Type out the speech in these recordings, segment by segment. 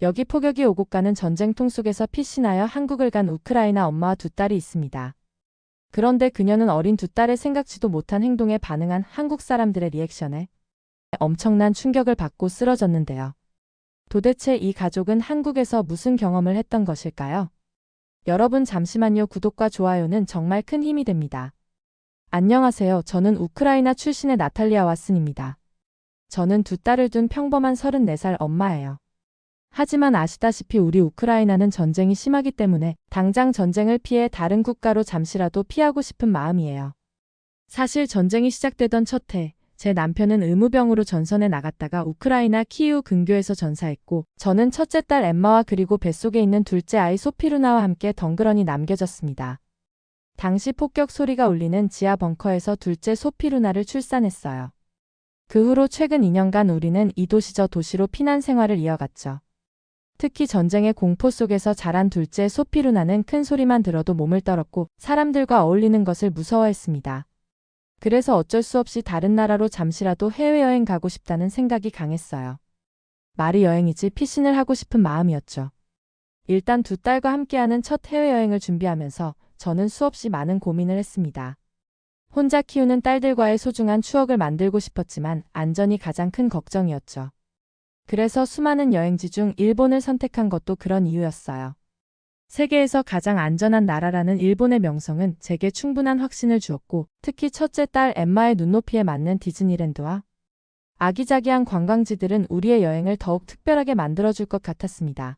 여기 폭격이 오고 가는 전쟁통 속에서 피신하여 한국을 간 우크라이나 엄마와 두 딸이 있습니다. 그런데 그녀는 어린 두 딸의 생각지도 못한 행동에 반응한 한국 사람들의 리액션에 엄청난 충격을 받고 쓰러졌는데요. 도대체 이 가족은 한국에서 무슨 경험을 했던 것일까요? 여러분 잠시만요. 구독과 좋아요는 정말 큰 힘이 됩니다. 안녕하세요. 저는 우크라이나 출신의 나탈리아 왓슨입니다. 저는 두 딸을 둔 평범한 34살 엄마예요. 하지만 아시다시피 우리 우크라이나는 전쟁이 심하기 때문에 당장 전쟁을 피해 다른 국가로 잠시라도 피하고 싶은 마음이에요. 사실 전쟁이 시작되던 첫 해, 제 남편은 의무병으로 전선에 나갔다가 우크라이나 키이우 근교에서 전사했고, 저는 첫째 딸 엠마와 그리고 뱃속에 있는 둘째 아이 소피루나와 함께 덩그러니 남겨졌습니다. 당시 폭격 소리가 울리는 지하 벙커에서 둘째 소피루나를 출산했어요. 그 후로 최근 2년간 우리는 이 도시 저 도시로 피난 생활을 이어갔죠. 특히 전쟁의 공포 속에서 자란 둘째 소피루나는 큰 소리만 들어도 몸을 떨었고 사람들과 어울리는 것을 무서워했습니다. 그래서 어쩔 수 없이 다른 나라로 잠시라도 해외여행 가고 싶다는 생각이 강했어요. 말이 여행이지 피신을 하고 싶은 마음이었죠. 일단 두 딸과 함께하는 첫 해외여행을 준비하면서 저는 수없이 많은 고민을 했습니다. 혼자 키우는 딸들과의 소중한 추억을 만들고 싶었지만 안전이 가장 큰 걱정이었죠. 그래서 수많은 여행지 중 일본을 선택한 것도 그런 이유였어요. 세계에서 가장 안전한 나라라는 일본의 명성은 제게 충분한 확신을 주었고, 특히 첫째 딸 엠마의 눈높이에 맞는 디즈니랜드와 아기자기한 관광지들은 우리의 여행을 더욱 특별하게 만들어줄 것 같았습니다.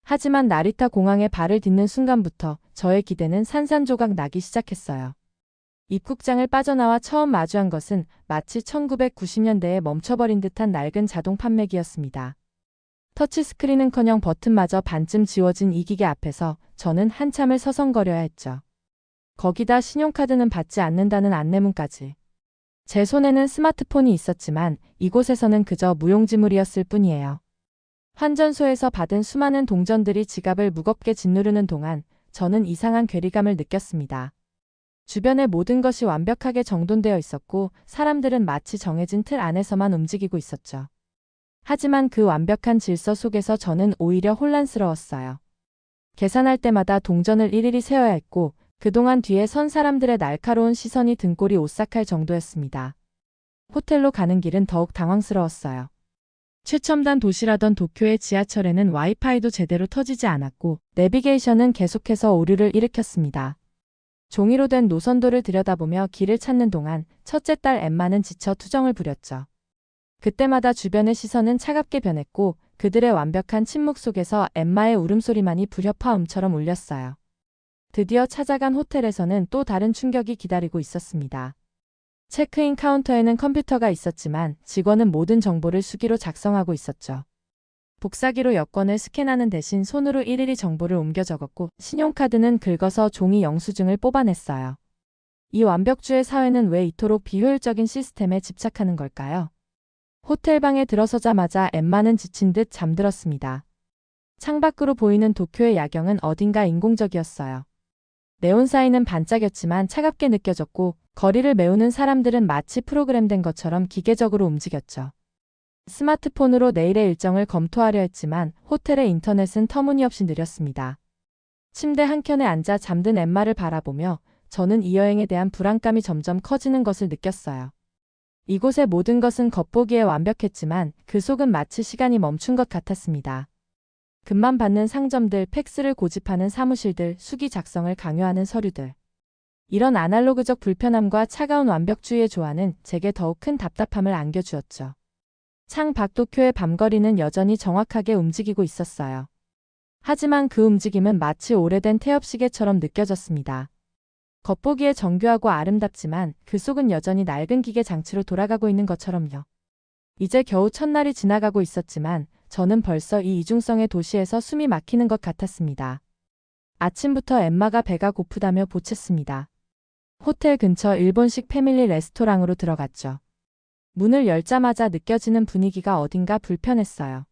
하지만 나리타 공항에 발을 딛는 순간부터 저의 기대는 산산조각 나기 시작했어요. 입국장을 빠져나와 처음 마주한 것은 마치 1990년대에 멈춰버린 듯한 낡은 자동 판매기였습니다. 터치스크린은커녕 버튼마저 반쯤 지워진 이 기계 앞에서 저는 한참을 서성거려야 했죠. 거기다 신용카드는 받지 않는다는 안내문까지. 제 손에는 스마트폰이 있었지만 이곳에서는 그저 무용지물이었을 뿐이에요. 환전소에서 받은 수많은 동전들이 지갑을 무겁게 짓누르는 동안 저는 이상한 괴리감을 느꼈습니다. 주변의 모든 것이 완벽하게 정돈되어 있었고 사람들은 마치 정해진 틀 안에서만 움직이고 있었죠. 하지만 그 완벽한 질서 속에서 저는 오히려 혼란스러웠어요. 계산할 때마다 동전을 일일이 세어야 했고 그동안 뒤에 선 사람들의 날카로운 시선이 등골이 오싹할 정도였습니다. 호텔로 가는 길은 더욱 당황스러웠어요. 최첨단 도시라던 도쿄의 지하철에는 와이파이도 제대로 터지지 않았고 내비게이션은 계속해서 오류를 일으켰습니다. 종이로 된 노선도를 들여다보며 길을 찾는 동안 첫째 딸 엠마는 지쳐 투정을 부렸죠. 그때마다 주변의 시선은 차갑게 변했고 그들의 완벽한 침묵 속에서 엠마의 울음소리만이 불협화음처럼 울렸어요. 드디어 찾아간 호텔에서는 또 다른 충격이 기다리고 있었습니다. 체크인 카운터에는 컴퓨터가 있었지만 직원은 모든 정보를 수기로 작성하고 있었죠. 복사기로 여권을 스캔하는 대신 손으로 일일이 정보를 옮겨 적었고 신용카드는 긁어서 종이 영수증을 뽑아냈어요. 이 완벽주의 사회는 왜 이토록 비효율적인 시스템에 집착하는 걸까요? 호텔방에 들어서자마자 엠마는 지친 듯 잠들었습니다. 창밖으로 보이는 도쿄의 야경은 어딘가 인공적이었어요. 네온사인은 반짝였지만 차갑게 느껴졌고 거리를 메우는 사람들은 마치 프로그램된 것처럼 기계적으로 움직였죠. 스마트폰으로 내일의 일정을 검토하려 했지만 호텔의 인터넷은 터무니없이 느렸습니다. 침대 한켠에 앉아 잠든 엠마를 바라보며 저는 이 여행에 대한 불안감이 점점 커지는 것을 느꼈어요. 이곳의 모든 것은 겉보기에 완벽했지만 그 속은 마치 시간이 멈춘 것 같았습니다. 급만 받는 상점들, 팩스를 고집하는 사무실들, 수기 작성을 강요하는 서류들. 이런 아날로그적 불편함과 차가운 완벽주의의 조화는 제게 더욱 큰 답답함을 안겨주었죠. 창 밖 도쿄의 밤거리는 여전히 정확하게 움직이고 있었어요. 하지만 그 움직임은 마치 오래된 태엽시계처럼 느껴졌습니다. 겉보기에 정교하고 아름답지만 그 속은 여전히 낡은 기계 장치로 돌아가고 있는 것처럼요. 이제 겨우 첫날이 지나가고 있었지만 저는 벌써 이 이중성의 도시에서 숨이 막히는 것 같았습니다. 아침부터 엠마가 배가 고프다며 보챘습니다. 호텔 근처 일본식 패밀리 레스토랑으로 들어갔죠. 문을 열자마자 느껴지는 분위기가 어딘가 불편했어요.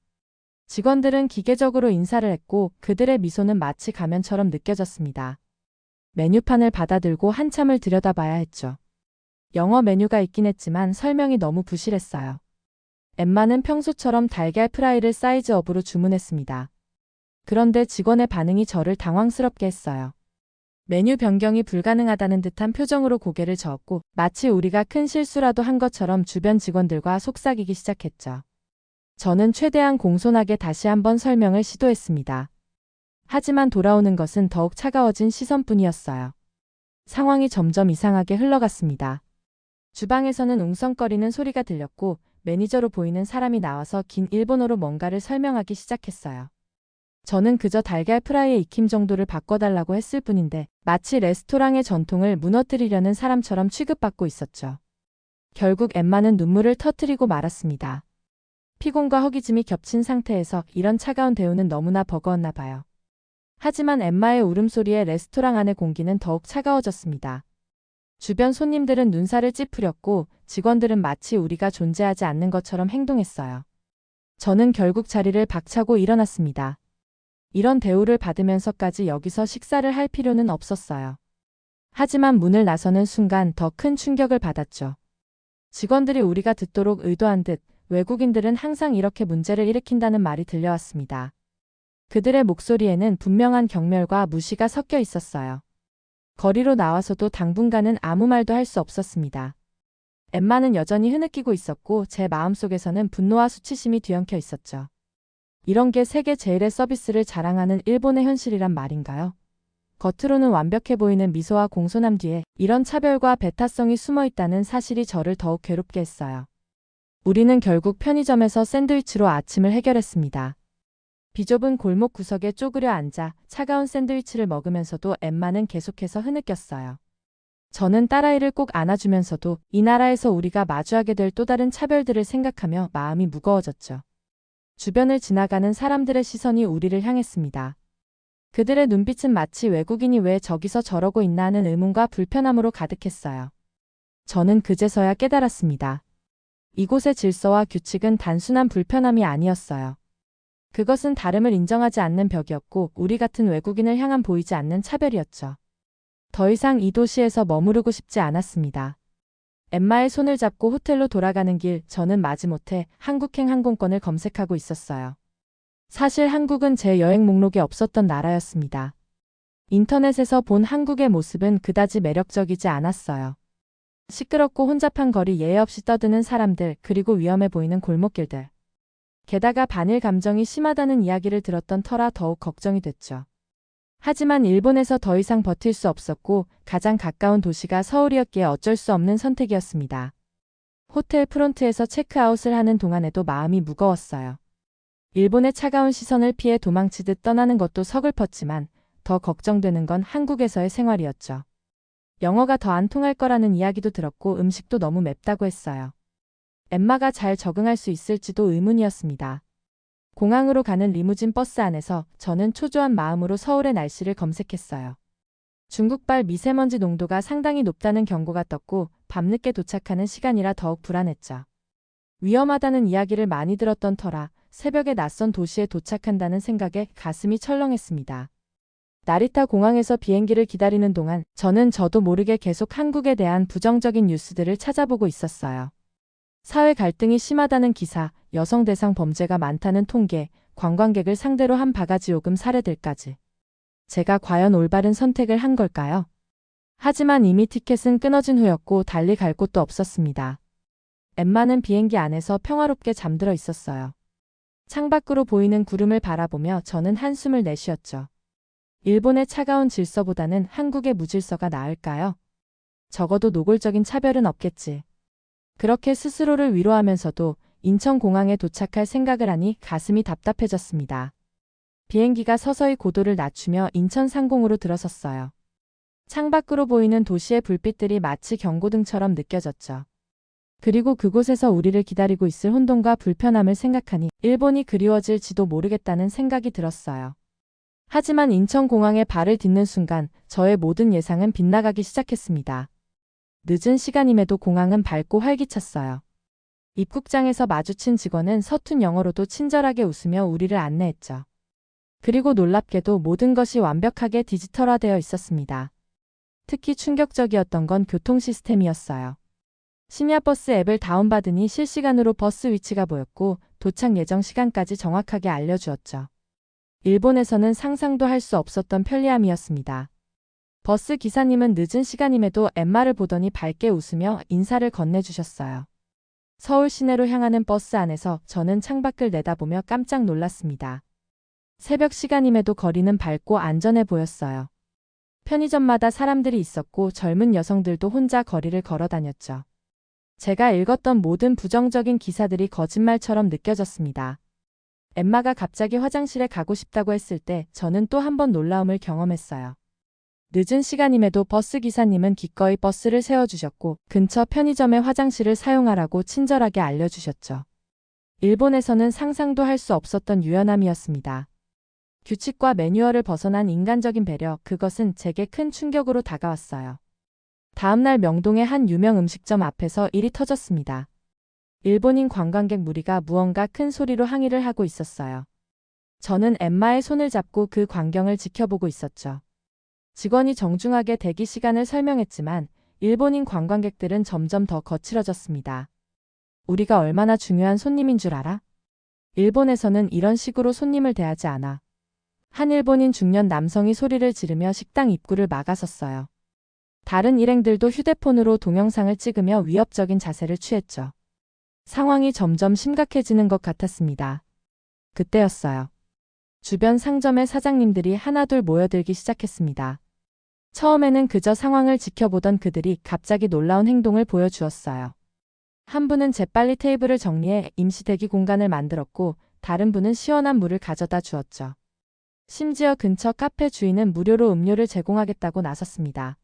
직원들은 기계적으로 인사를 했고 그들의 미소는 마치 가면처럼 느껴졌습니다. 메뉴판을 받아들고 한참을 들여다봐야 했죠. 영어 메뉴가 있긴 했지만 설명이 너무 부실했어요. 엠마는 평소처럼 달걀 프라이를 사이즈업으로 주문했습니다. 그런데 직원의 반응이 저를 당황스럽게 했어요. 메뉴 변경이 불가능하다는 듯한 표정으로 고개를 저었고 마치 우리가 큰 실수라도 한 것처럼 주변 직원들과 속삭이기 시작했죠. 저는 최대한 공손하게 다시 한번 설명을 시도했습니다. 하지만 돌아오는 것은 더욱 차가워진 시선뿐이었어요. 상황이 점점 이상하게 흘러갔습니다. 주방에서는 웅성거리는 소리가 들렸고 매니저로 보이는 사람이 나와서 긴 일본어로 뭔가를 설명하기 시작했어요. 저는 그저 달걀 프라이의 익힘 정도를 바꿔달라고 했을 뿐인데 마치 레스토랑의 전통을 무너뜨리려는 사람처럼 취급받고 있었죠. 결국 엠마는 눈물을 터뜨리고 말았습니다. 피곤과 허기짐이 겹친 상태에서 이런 차가운 대우는 너무나 버거웠나 봐요. 하지만 엠마의 울음소리에 레스토랑 안의 공기는 더욱 차가워졌습니다. 주변 손님들은 눈살을 찌푸렸고 직원들은 마치 우리가 존재하지 않는 것처럼 행동했어요. 저는 결국 자리를 박차고 일어났습니다. 이런 대우를 받으면서까지 여기서 식사를 할 필요는 없었어요. 하지만 문을 나서는 순간 더 큰 충격을 받았죠. 직원들이 우리가 듣도록 의도한 듯 외국인들은 항상 이렇게 문제를 일으킨다는 말이 들려왔습니다. 그들의 목소리에는 분명한 경멸과 무시가 섞여 있었어요. 거리로 나와서도 당분간은 아무 말도 할 수 없었습니다. 엠마는 여전히 흐느끼고 있었고 제 마음속에서는 분노와 수치심이 뒤엉켜 있었죠. 이런 게 세계 제일의 서비스를 자랑하는 일본의 현실이란 말인가요? 겉으로는 완벽해 보이는 미소와 공손함 뒤에 이런 차별과 배타성이 숨어 있다는 사실이 저를 더욱 괴롭게 했어요. 우리는 결국 편의점에서 샌드위치로 아침을 해결했습니다. 비좁은 골목 구석에 쪼그려 앉아 차가운 샌드위치를 먹으면서도 엠마는 계속해서 흐느꼈어요. 저는 딸아이를 꼭 안아주면서도 이 나라에서 우리가 마주하게 될 또 다른 차별들을 생각하며 마음이 무거워졌죠. 주변을 지나가는 사람들의 시선이 우리를 향했습니다. 그들의 눈빛은 마치 외국인이 왜 저기서 저러고 있나 하는 의문과 불편함으로 가득했어요. 저는 그제서야 깨달았습니다. 이곳의 질서와 규칙은 단순한 불편함이 아니었어요. 그것은 다름을 인정하지 않는 벽이었고 우리 같은 외국인을 향한 보이지 않는 차별이었죠. 더 이상 이 도시에서 머무르고 싶지 않았습니다. 엠마의 손을 잡고 호텔로 돌아가는 길 저는 마지못해 한국행 항공권을 검색하고 있었어요. 사실 한국은 제 여행 목록에 없었던 나라였습니다. 인터넷에서 본 한국의 모습은 그다지 매력적이지 않았어요. 시끄럽고 혼잡한 거리, 예의 없이 떠드는 사람들, 그리고 위험해 보이는 골목길들. 게다가 반일 감정이 심하다는 이야기를 들었던 터라 더욱 걱정이 됐죠. 하지만 일본에서 더 이상 버틸 수 없었고 가장 가까운 도시가 서울이었기에 어쩔 수 없는 선택이었습니다. 호텔 프론트에서 체크아웃을 하는 동안에도 마음이 무거웠어요. 일본의 차가운 시선을 피해 도망치듯 떠나는 것도 서글펐지만 더 걱정되는 건 한국에서의 생활이었죠. 영어가 더 안 통할 거라는 이야기도 들었고 음식도 너무 맵다고 했어요. 엠마가 잘 적응할 수 있을지도 의문이었습니다. 공항으로 가는 리무진 버스 안에서 저는 초조한 마음으로 서울의 날씨를 검색했어요. 중국발 미세먼지 농도가 상당히 높다는 경고가 떴고 밤늦게 도착하는 시간이라 더욱 불안했죠. 위험하다는 이야기를 많이 들었던 터라 새벽에 낯선 도시에 도착한다는 생각에 가슴이 철렁했습니다. 나리타 공항에서 비행기를 기다리는 동안 저도 모르게 계속 한국에 대한 부정적인 뉴스들을 찾아보고 있었어요. 사회 갈등이 심하다는 기사, 여성 대상 범죄가 많다는 통계, 관광객을 상대로 한 바가지 요금 사례들까지. 제가 과연 올바른 선택을 한 걸까요? 하지만 이미 티켓은 끊어진 후였고 달리 갈 곳도 없었습니다. 엠마는 비행기 안에서 평화롭게 잠들어 있었어요. 창밖으로 보이는 구름을 바라보며 저는 한숨을 내쉬었죠. 일본의 차가운 질서보다는 한국의 무질서가 나을까요? 적어도 노골적인 차별은 없겠지. 그렇게 스스로를 위로하면서도 인천공항에 도착할 생각을 하니 가슴이 답답해졌습니다. 비행기가 서서히 고도를 낮추며 인천 상공으로 들어섰어요. 창밖으로 보이는 도시의 불빛들이 마치 경고등처럼 느껴졌죠. 그리고 그곳에서 우리를 기다리고 있을 혼돈과 불편함을 생각하니 일본이 그리워질지도 모르겠다는 생각이 들었어요. 하지만 인천공항에 발을 딛는 순간 저의 모든 예상은 빗나가기 시작했습니다. 늦은 시간임에도 공항은 밝고 활기찼어요. 입국장에서 마주친 직원은 서툰 영어로도 친절하게 웃으며 우리를 안내했죠. 그리고 놀랍게도 모든 것이 완벽하게 디지털화되어 있었습니다. 특히 충격적이었던 건 교통 시스템이었어요. 심야버스 앱을 다운받으니 실시간으로 버스 위치가 보였고 도착 예정 시간까지 정확하게 알려주었죠. 일본에서는 상상도 할 수 없었던 편리함이었습니다. 버스 기사님은 늦은 시간임에도 엠마를 보더니 밝게 웃으며 인사를 건네주셨어요. 서울 시내로 향하는 버스 안에서 저는 창밖을 내다보며 깜짝 놀랐습니다. 새벽 시간임에도 거리는 밝고 안전해 보였어요. 편의점마다 사람들이 있었고 젊은 여성들도 혼자 거리를 걸어 다녔죠. 제가 읽었던 모든 부정적인 기사들이 거짓말처럼 느껴졌습니다. 엠마가 갑자기 화장실에 가고 싶다고 했을 때 저는 또 한 번 놀라움을 경험했어요. 늦은 시간임에도 버스 기사님은 기꺼이 버스를 세워주셨고 근처 편의점의 화장실을 사용하라고 친절하게 알려주셨죠. 일본에서는 상상도 할 수 없었던 유연함이었습니다. 규칙과 매뉴얼을 벗어난 인간적인 배려, 그것은 제게 큰 충격으로 다가왔어요. 다음날 명동의 한 유명 음식점 앞에서 일이 터졌습니다. 일본인 관광객 무리가 무언가 큰 소리로 항의를 하고 있었어요. 저는 엠마의 손을 잡고 그 광경을 지켜보고 있었죠. 직원이 정중하게 대기 시간을 설명했지만 일본인 관광객들은 점점 더 거칠어졌습니다. 우리가 얼마나 중요한 손님인 줄 알아? 일본에서는 이런 식으로 손님을 대하지 않아. 한 일본인 중년 남성이 소리를 지르며 식당 입구를 막아섰어요. 다른 일행들도 휴대폰으로 동영상을 찍으며 위협적인 자세를 취했죠. 상황이 점점 심각해지는 것 같았습니다. 그때였어요. 주변 상점의 사장님들이 하나둘 모여들기 시작했습니다. 처음에는 그저 상황을 지켜보던 그들이 갑자기 놀라운 행동을 보여주었어요. 한 분은 재빨리 테이블을 정리해 임시 대기 공간을 만들었고 다른 분은 시원한 물을 가져다 주었죠. 심지어 근처 카페 주인은 무료로 음료를 제공하겠다고 나섰습니다.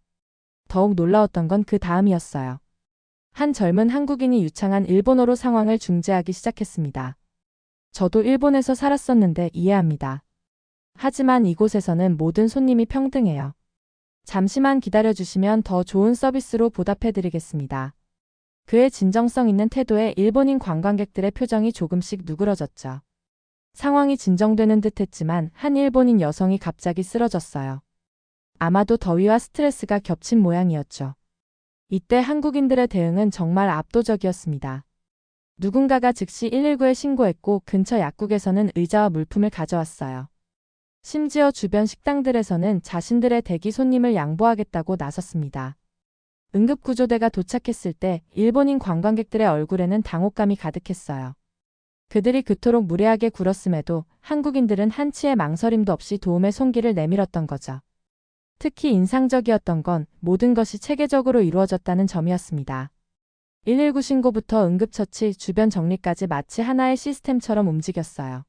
더욱 놀라웠던 건 그 다음이었어요. 한 젊은 한국인이 유창한 일본어로 상황을 중재하기 시작했습니다. 저도 일본에서 살았었는데 이해합니다. 하지만 이곳에서는 모든 손님이 평등해요. 잠시만 기다려주시면 더 좋은 서비스로 보답해드리겠습니다. 그의 진정성 있는 태도에 일본인 관광객들의 표정이 조금씩 누그러졌죠. 상황이 진정되는 듯 했지만 한 일본인 여성이 갑자기 쓰러졌어요. 아마도 더위와 스트레스가 겹친 모양이었죠. 이때 한국인들의 대응은 정말 압도적이었습니다. 누군가가 즉시 119에 신고했고 근처 약국에서는 의자와 물품을 가져왔어요. 심지어 주변 식당들에서는 자신들의 대기 손님을 양보하겠다고 나섰습니다. 응급구조대가 도착했을 때 일본인 관광객들의 얼굴에는 당혹감이 가득했어요. 그들이 그토록 무례하게 굴었음에도 한국인들은 한치의 망설임도 없이 도움의 손길을 내밀었던 거죠. 특히 인상적이었던 건 모든 것이 체계적으로 이루어졌다는 점이었습니다. 119 신고부터 응급처치, 주변 정리까지 마치 하나의 시스템처럼 움직였어요.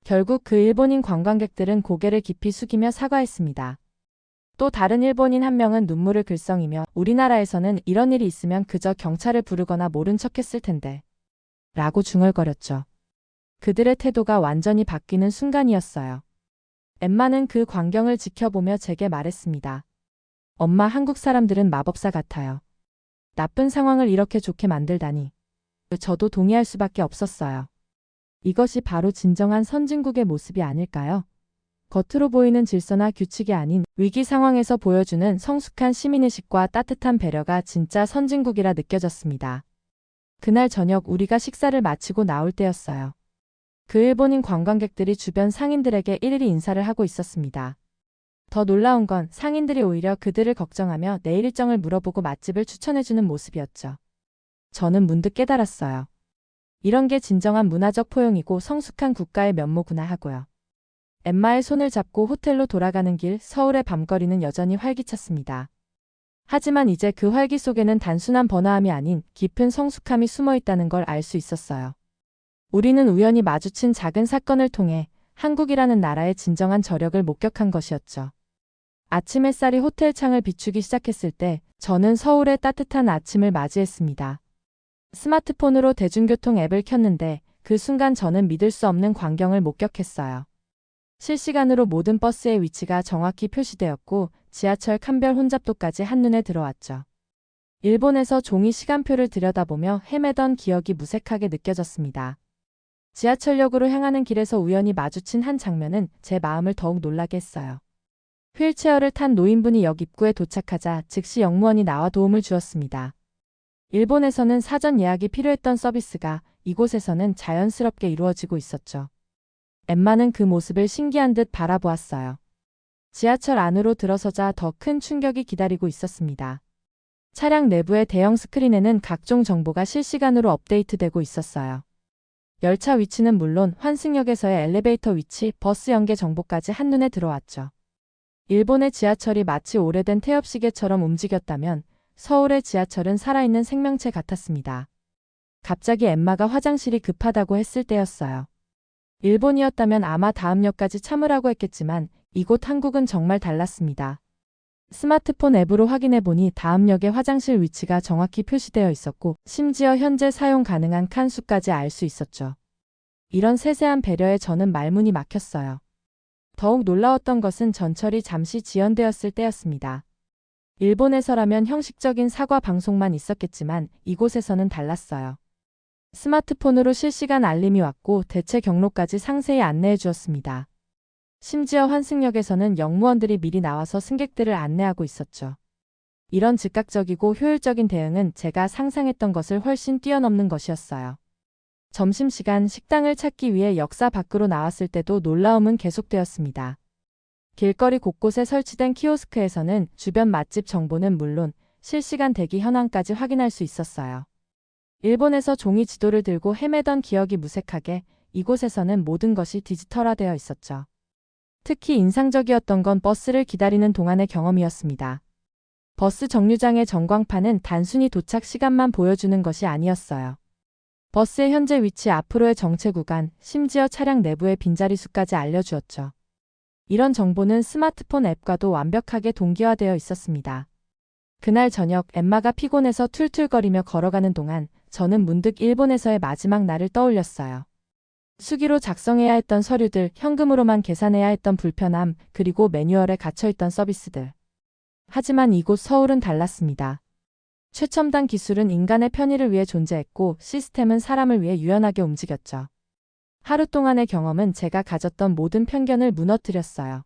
결국 그 일본인 관광객들은 고개를 깊이 숙이며 사과했습니다. 또 다른 일본인 한 명은 눈물을 글썽이며 우리나라에서는 이런 일이 있으면 그저 경찰을 부르거나 모른 척했을 텐데 라고 중얼거렸죠. 그들의 태도가 완전히 바뀌는 순간이었어요. 엠마는 그 광경을 지켜보며 제게 말했습니다. 엄마, 한국 사람들은 마법사 같아요. 나쁜 상황을 이렇게 좋게 만들다니. 저도 동의할 수밖에 없었어요. 이것이 바로 진정한 선진국의 모습이 아닐까요? 겉으로 보이는 질서나 규칙이 아닌 위기 상황에서 보여주는 성숙한 시민의식과 따뜻한 배려가 진짜 선진국이라 느껴졌습니다. 그날 저녁 우리가 식사를 마치고 나올 때였어요. 그 일본인 관광객들이 주변 상인들에게 일일이 인사를 하고 있었습니다. 더 놀라운 건 상인들이 오히려 그들을 걱정하며 내일 일정을 물어보고 맛집을 추천해주는 모습이었죠. 저는 문득 깨달았어요. 이런 게 진정한 문화적 포용이고 성숙한 국가의 면모구나 하고요. 엠마의 손을 잡고 호텔로 돌아가는 길, 서울의 밤거리는 여전히 활기찼습니다. 하지만 이제 그 활기 속에는 단순한 번화함이 아닌 깊은 성숙함이 숨어 있다는 걸 알 수 있었어요. 우리는 우연히 마주친 작은 사건을 통해 한국이라는 나라의 진정한 저력을 목격한 것이었죠. 아침 햇살이 호텔 창을 비추기 시작했을 때 저는 서울의 따뜻한 아침을 맞이했습니다. 스마트폰으로 대중교통 앱을 켰는데 그 순간 저는 믿을 수 없는 광경을 목격했어요. 실시간으로 모든 버스의 위치가 정확히 표시되었고 지하철 칸별 혼잡도까지 한눈에 들어왔죠. 일본에서 종이 시간표를 들여다보며 헤매던 기억이 무색하게 느껴졌습니다. 지하철역으로 향하는 길에서 우연히 마주친 한 장면은 제 마음을 더욱 놀라게 했어요. 휠체어를 탄 노인분이 역 입구에 도착하자 즉시 역무원이 나와 도움을 주었습니다. 일본에서는 사전 예약이 필요했던 서비스가 이곳에서는 자연스럽게 이루어지고 있었죠. 엠마는 그 모습을 신기한 듯 바라보았어요. 지하철 안으로 들어서자 더 큰 충격이 기다리고 있었습니다. 차량 내부의 대형 스크린에는 각종 정보가 실시간으로 업데이트되고 있었어요. 열차 위치는 물론 환승역에서의 엘리베이터 위치, 버스 연계 정보까지 한눈에 들어왔죠. 일본의 지하철이 마치 오래된 태엽시계처럼 움직였다면 서울의 지하철은 살아있는 생명체 같았습니다. 갑자기 엠마가 화장실이 급하다고 했을 때였어요. 일본이었다면 아마 다음 역까지 참으라고 했겠지만 이곳 한국은 정말 달랐습니다. 스마트폰 앱으로 확인해보니 다음 역의 화장실 위치가 정확히 표시되어 있었고 심지어 현재 사용 가능한 칸 수까지 알 수 있었죠. 이런 세세한 배려에 저는 말문이 막혔어요. 더욱 놀라웠던 것은 전철이 잠시 지연되었을 때였습니다. 일본에서라면 형식적인 사과 방송만 있었겠지만 이곳에서는 달랐어요. 스마트폰으로 실시간 알림이 왔고 대체 경로까지 상세히 안내해 주었습니다. 심지어 환승역에서는 역무원들이 미리 나와서 승객들을 안내하고 있었죠. 이런 즉각적이고 효율적인 대응은 제가 상상했던 것을 훨씬 뛰어넘는 것이었어요. 점심시간 식당을 찾기 위해 역사 밖으로 나왔을 때도 놀라움은 계속되었습니다. 길거리 곳곳에 설치된 키오스크에서는 주변 맛집 정보는 물론 실시간 대기 현황까지 확인할 수 있었어요. 일본에서 종이 지도를 들고 헤매던 기억이 무색하게 이곳에서는 모든 것이 디지털화되어 있었죠. 특히 인상적이었던 건 버스를 기다리는 동안의 경험이었습니다. 버스 정류장의 전광판은 단순히 도착 시간만 보여주는 것이 아니었어요. 버스의 현재 위치, 앞으로의 정체 구간, 심지어 차량 내부의 빈자리 수까지 알려주었죠. 이런 정보는 스마트폰 앱과도 완벽하게 동기화되어 있었습니다. 그날 저녁 엠마가 피곤해서 툴툴거리며 걸어가는 동안 저는 문득 일본에서의 마지막 날을 떠올렸어요. 수기로 작성해야 했던 서류들, 현금으로만 계산해야 했던 불편함, 그리고 매뉴얼에 갇혀있던 서비스들. 하지만 이곳 서울은 달랐습니다. 최첨단 기술은 인간의 편의를 위해 존재했고 시스템은 사람을 위해 유연하게 움직였죠. 하루 동안의 경험은 제가 가졌던 모든 편견을 무너뜨렸어요.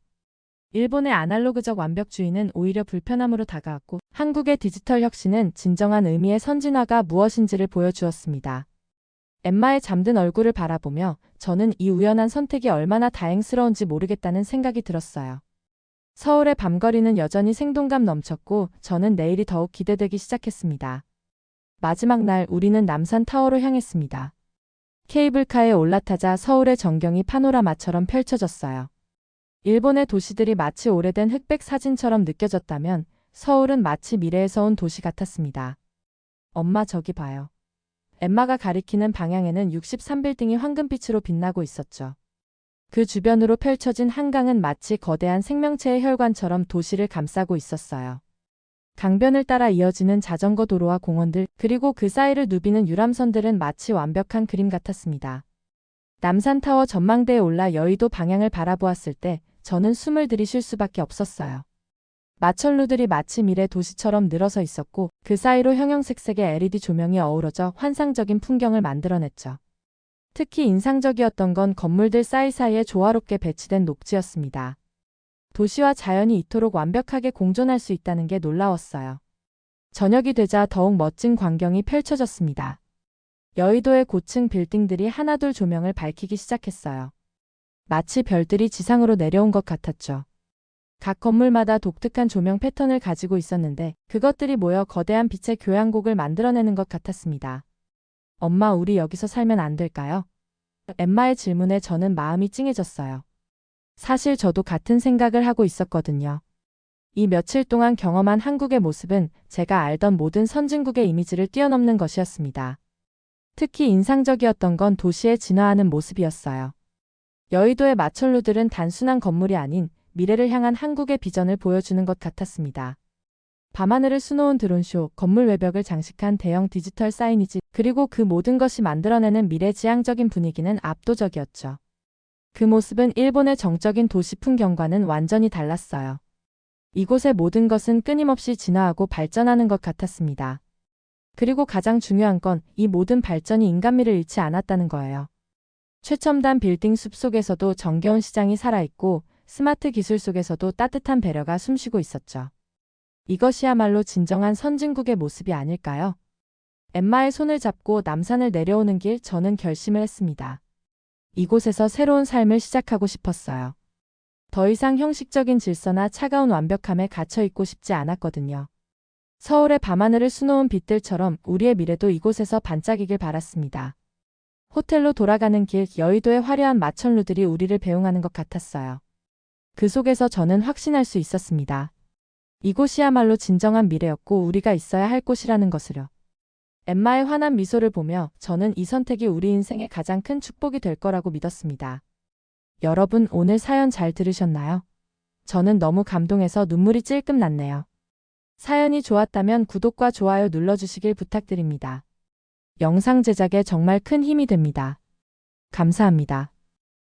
일본의 아날로그적 완벽주의는 오히려 불편함으로 다가왔고 한국의 디지털 혁신은 진정한 의미의 선진화가 무엇인지를 보여주었습니다. 엠마의 잠든 얼굴을 바라보며 저는 이 우연한 선택이 얼마나 다행스러운지 모르겠다는 생각이 들었어요. 서울의 밤거리는 여전히 생동감 넘쳤고 저는 내일이 더욱 기대되기 시작했습니다. 마지막 날 우리는 남산타워로 향했습니다. 케이블카에 올라타자 서울의 전경이 파노라마처럼 펼쳐졌어요. 일본의 도시들이 마치 오래된 흑백 사진처럼 느껴졌다면 서울은 마치 미래에서 온 도시 같았습니다. 엄마 저기 봐요. 엠마가 가리키는 방향에는 63빌딩이 황금빛으로 빛나고 있었죠. 그 주변으로 펼쳐진 한강은 마치 거대한 생명체의 혈관처럼 도시를 감싸고 있었어요. 강변을 따라 이어지는 자전거 도로와 공원들, 그리고 그 사이를 누비는 유람선들은 마치 완벽한 그림 같았습니다. 남산타워 전망대에 올라 여의도 방향을 바라보았을 때 저는 숨을 들이쉴 수밖에 없었어요. 마천루들이 마치 미래 도시처럼 늘어서 있었고 그 사이로 형형색색의 LED 조명이 어우러져 환상적인 풍경을 만들어냈죠. 특히 인상적이었던 건 건물들 사이사이에 조화롭게 배치된 녹지였습니다. 도시와 자연이 이토록 완벽하게 공존할 수 있다는 게 놀라웠어요. 저녁이 되자 더욱 멋진 광경이 펼쳐졌습니다. 여의도의 고층 빌딩들이 하나둘 조명을 밝히기 시작했어요. 마치 별들이 지상으로 내려온 것 같았죠. 각 건물마다 독특한 조명 패턴을 가지고 있었는데 그것들이 모여 거대한 빛의 교향곡을 만들어내는 것 같았습니다. 엄마, 우리 여기서 살면 안 될까요? 엠마의 질문에 저는 마음이 찡해졌어요. 사실 저도 같은 생각을 하고 있었거든요. 이 며칠 동안 경험한 한국의 모습은 제가 알던 모든 선진국의 이미지를 뛰어넘는 것이었습니다. 특히 인상적이었던 건 도시의 진화하는 모습이었어요. 여의도의 마천루들은 단순한 건물이 아닌 미래를 향한 한국의 비전을 보여주는 것 같았습니다. 밤하늘을 수놓은 드론쇼, 건물 외벽을 장식한 대형 디지털 사이니지, 그리고 그 모든 것이 만들어내는 미래지향적인 분위기는 압도적이었죠. 그 모습은 일본의 정적인 도시 풍경과는 완전히 달랐어요. 이곳의 모든 것은 끊임없이 진화하고 발전하는 것 같았습니다. 그리고 가장 중요한 건 이 모든 발전이 인간미를 잃지 않았다는 거예요. 최첨단 빌딩 숲 속에서도 정겨운 시장이 살아있고 스마트 기술 속에서도 따뜻한 배려가 숨쉬고 있었죠. 이것이야말로 진정한 선진국의 모습이 아닐까요? 엠마의 손을 잡고 남산을 내려오는 길 저는 결심을 했습니다. 이곳에서 새로운 삶을 시작하고 싶었어요. 더 이상 형식적인 질서나 차가운 완벽함에 갇혀 있고 싶지 않았거든요. 서울의 밤하늘을 수놓은 빛들처럼 우리의 미래도 이곳에서 반짝이길 바랐습니다. 호텔로 돌아가는 길, 여의도의 화려한 마천루들이 우리를 배웅하는 것 같았어요. 그 속에서 저는 확신할 수 있었습니다. 이곳이야말로 진정한 미래였고 우리가 있어야 할 곳이라는 것을요. 엠마의 환한 미소를 보며 저는 이 선택이 우리 인생의 가장 큰 축복이 될 거라고 믿었습니다. 여러분, 오늘 사연 잘 들으셨나요? 저는 너무 감동해서 눈물이 찔끔 났네요. 사연이 좋았다면 구독과 좋아요 눌러주시길 부탁드립니다. 영상 제작에 정말 큰 힘이 됩니다. 감사합니다.